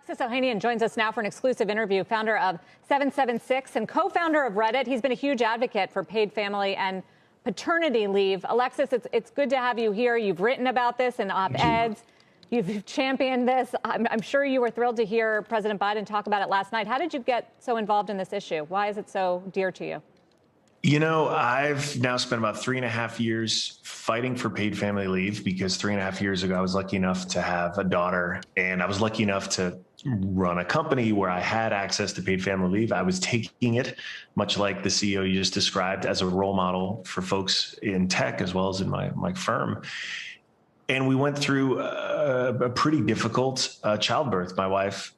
Alexis Ohanian joins us now for an exclusive interview, founder of 776 and co-founder of Reddit. He's been a huge advocate for paid family and paternity leave. Alexis, it's good to have you here. You've written about this in op-eds. You've championed this. I'm sure you were thrilled to hear President Biden talk about it last night. How did you get so involved in this issue? Why is it so dear to you? You know, I've now spent about 3.5 years fighting for paid family leave because 3.5 years ago, I was lucky enough to have a daughter, and I was lucky enough to run a company where I had access to paid family leave. I was taking it, much like the CEO you just described, as a role model for folks in tech as well as in my firm. And we went through a pretty difficult childbirth. My wife,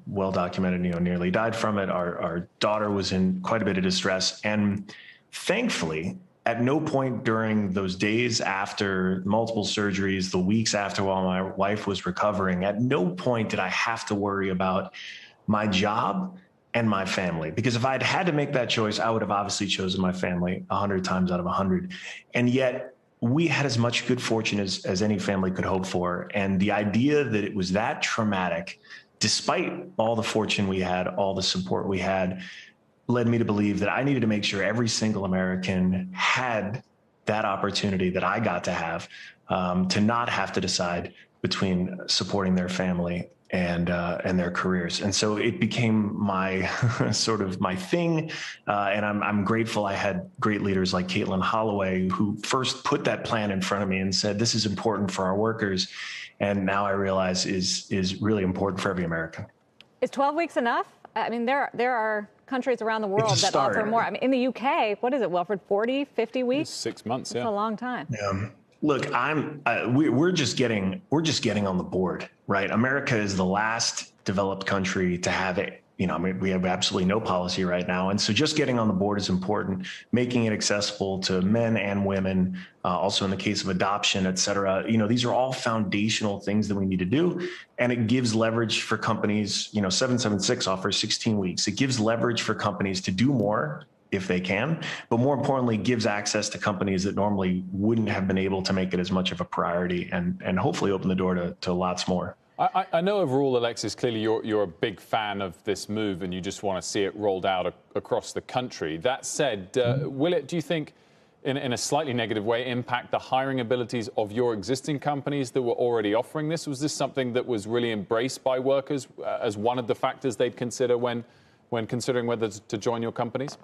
well documented, nearly died from it. Our daughter was in quite a bit of distress. And thankfully, at no point during those days after multiple surgeries, the weeks after while my wife was recovering, at no point did I have to worry about my job and my family. Because if I'd had to make that choice, I would have obviously chosen my family 100 times out of 100. And yet, we had as much good fortune as any family could hope for. And the idea that it was that traumatic, despite all the fortune we had, all the support we had, led me to believe that I needed to make sure every single American had that opportunity that I got to have, to not have to decide between supporting their family and their careers. And so it became my sort of my thing. And I'm grateful I had great leaders like Caitlin Holloway, who first put that plan in front of me and said, this is important for our workers. And now I realize is really important for every American. Is 12 weeks enough? I mean, there are countries around the world that offer more. I mean, in the UK, what is it, Wilfred, 40, 50 weeks? 6 months, yeah. That's a long time. Yeah. Look, we're just getting on the board, right? America is the last developed country to have it. We have absolutely no policy right now. And so just getting on the board is important, making it accessible to men and women, also in the case of adoption, et cetera. These are all foundational things that we need to do. And it gives leverage for companies. 776 offers 16 weeks. It gives leverage for companies to do more if they can, but more importantly, gives access to companies that normally wouldn't have been able to make it as much of a priority and hopefully open the door to lots more. I know overall, Alexis, clearly you're a big fan of this move and you just want to see it rolled out across the country. That said, will it, do you think, in a slightly negative way, impact the hiring abilities of your existing companies that were already offering this? Was this something that was really embraced by workers as one of the factors they'd consider when considering whether to join your companies?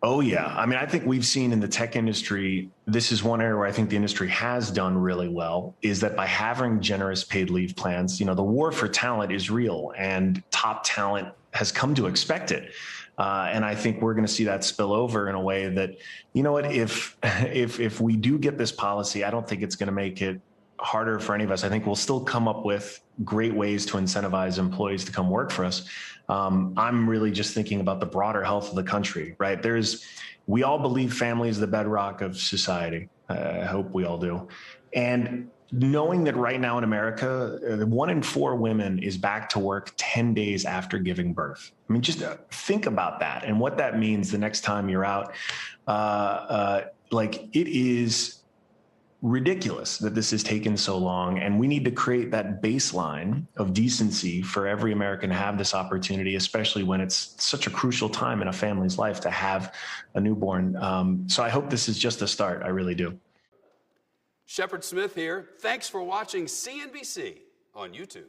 Oh, yeah. I mean, I think we've seen in the tech industry, this is one area where I think the industry has done really well, is that by having generous paid leave plans, the war for talent is real and top talent has come to expect it. And I think we're going to see that spill over in a way that, if we do get this policy, I don't think it's going to make it harder for any of us. I think we'll still come up with great ways to incentivize employees to come work for us. I'm really just thinking about the broader health of the country, right? We all believe family is the bedrock of society. I hope we all do. And knowing that right now in America, 1 in 4 women is back to work 10 days after giving birth. I mean, just think about that and what that means the next time you're out. It is ridiculous that this has taken so long, and we need to create that baseline of decency for every American to have this opportunity, especially when it's such a crucial time in a family's life to have a newborn. So I hope this is just a start. I really do. Shepard Smith here. Thanks for watching CNBC on YouTube.